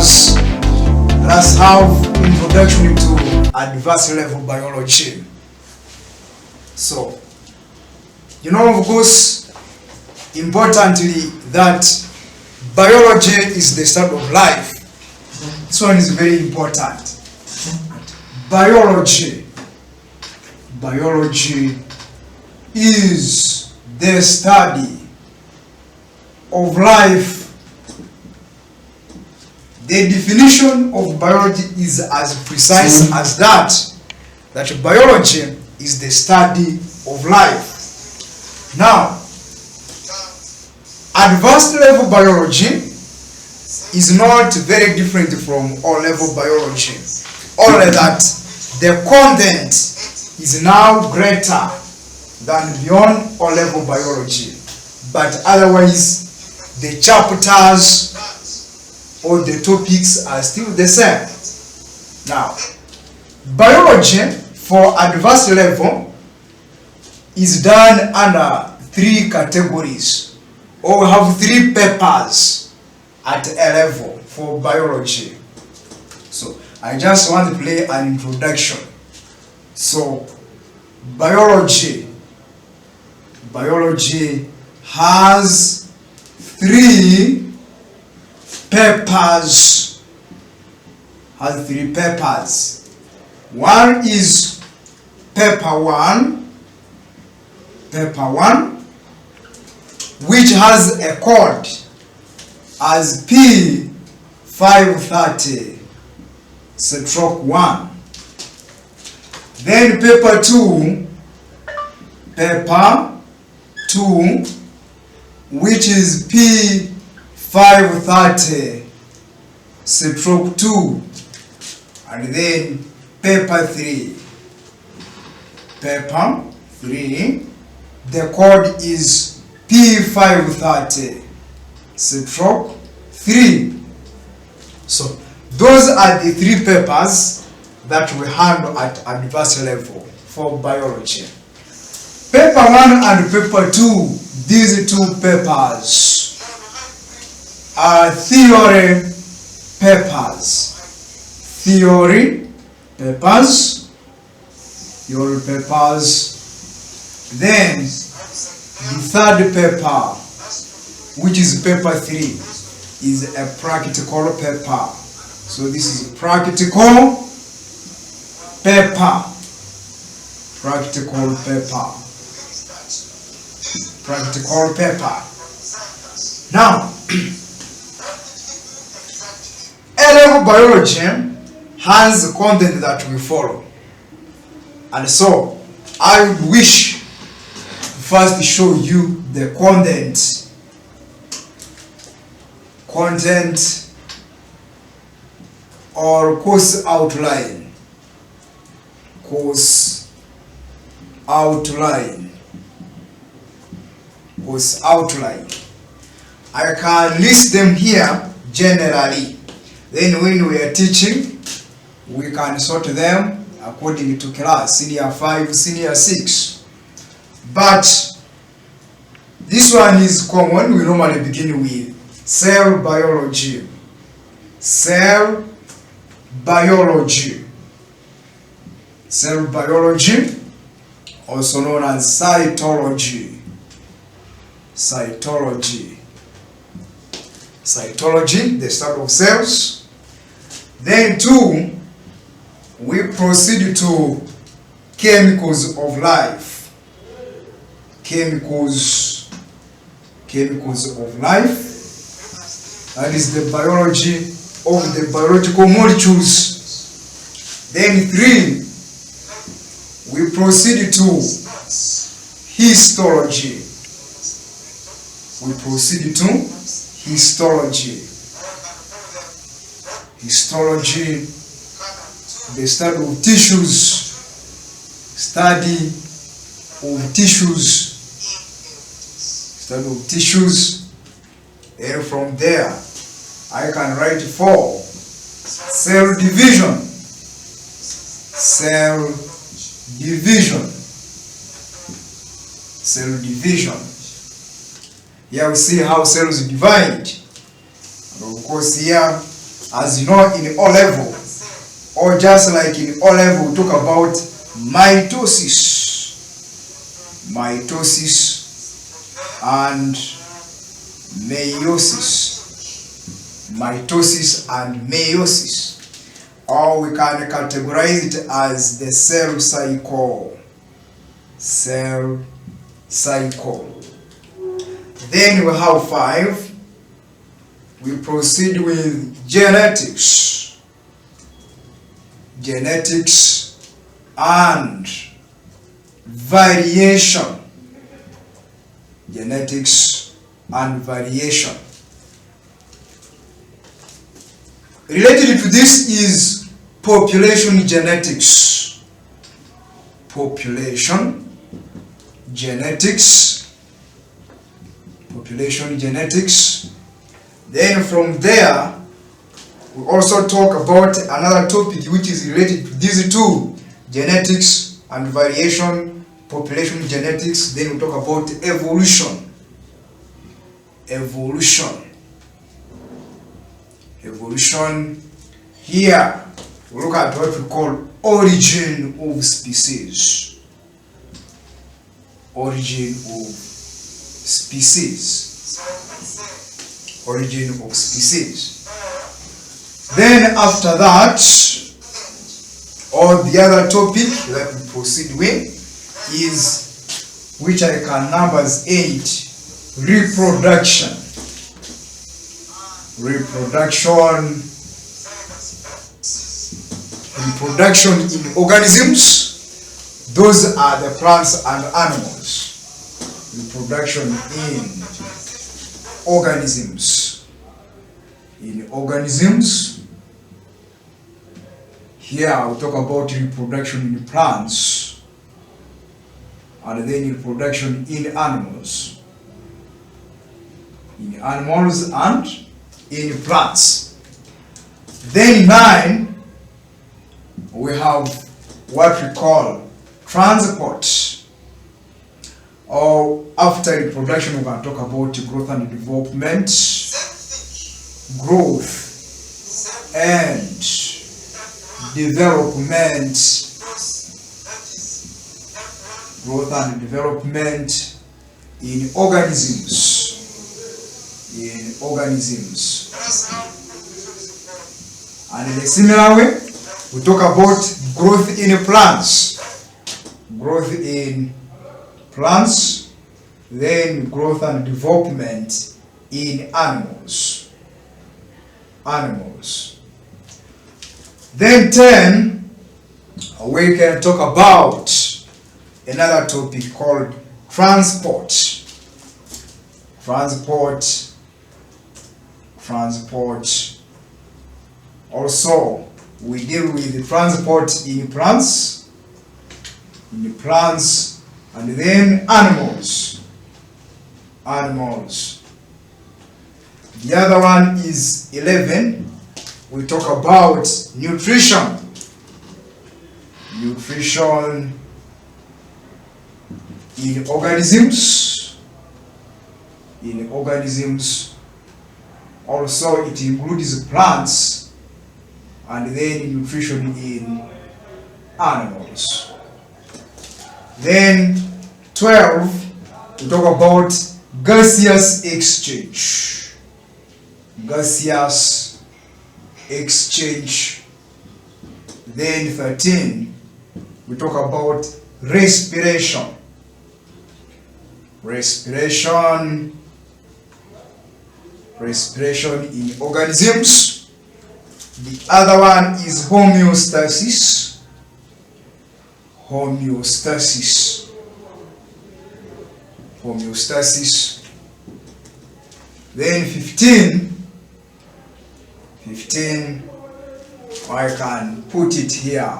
class, let's have introduction to advanced level biology. So, you know, of course, importantly, that biology is the start of life. This one is very important. Biology is the study of life. The definition of biology is as precise as that biology is the study of life. Now, advanced level biology is not very different from O-level biology, only that the content is now greater than beyond O-level biology, but otherwise the chapters or the topics are still the same. Now, biology for advanced level is done under 3 categories, or we have 3 papers at A level for biology. So I just want to play an introduction. So biology has 3 papers. One is paper 1, which has a code as P530/1. Then paper 2, which is P530/2. And then paper 3, the code is P530/3. So those are the 3 papers that we handle at advanced level for biology. Paper 1 and paper 2, these 2 papers are theory papers. Then the 3rd paper, which is paper 3, is a practical paper. So this is practical paper. Now, A-level biology has content that we follow, and so I would wish to first show you the content or course outline. I can list them here generally. Then when we are teaching, we can sort them according to class, senior 5, senior 6. But this one is common. We normally begin with cell biology, also known as cytology, the study of cells. Then 2, we proceed to chemicals of life. That is the biology of the biological molecules. Then 3, we proceed to histology. The study of tissues. And from there, I can write 4, cell division. Here we see how cells divide. And of course here As you know, in O level, or just like in O level, we talk about mitosis, and meiosis, or we can categorize it as the cell cycle. Then we have 5. We proceed with genetics and variation. Related to this is population genetics. Then from there, we also talk about another topic which is related to these two, genetics and variation, population genetics. Then we talk about evolution. Here, we look at what we call origin of species. Then after that, or the other topic that we proceed with is, which I can number as 8, reproduction in organisms. Those are the plants and animals. Reproduction in organisms. Here I'll talk about reproduction in plants, and then reproduction in animals. And in plants. Then 9, we have what we call transport. Or after reproduction, we can talk about growth and development. In organisms. And in a similar way, we talk about growth in plants, then growth and development in animals. Then 10, we can talk about another topic called transport. Also, we deal with the transport in plants, and then animals. The other one is 11. We talk about nutrition. In organisms. Also, it includes plants, and then nutrition in animals. Then 12, we talk about gaseous exchange. Then 13, we talk about respiration in organisms. The other one is homeostasis. Then 15, I can put it here.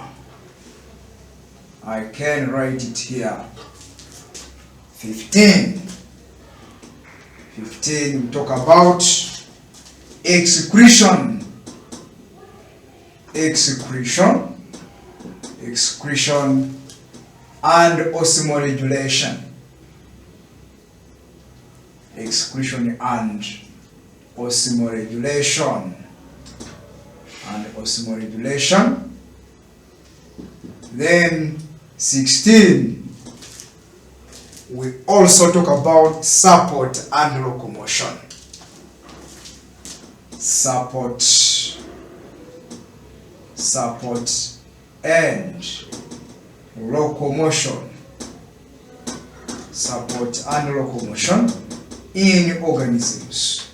I can write it here. 15, we talk about excretion and osmoregulation. osmoregulation. Then 16, we also talk about support and locomotion. Support and locomotion. Support and locomotion in organisms.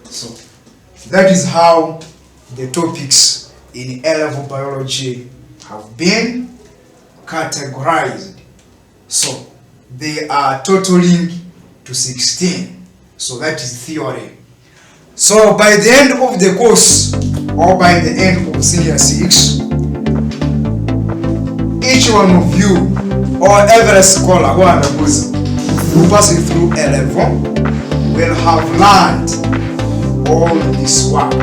So that is how the topics in A-level biology have been categorized. So they are totaling to 16. So that is theory. So by the end of the course, or by the end of senior 6, each one of you, or every scholar who undergoes passing through A-level, will have learned all this work.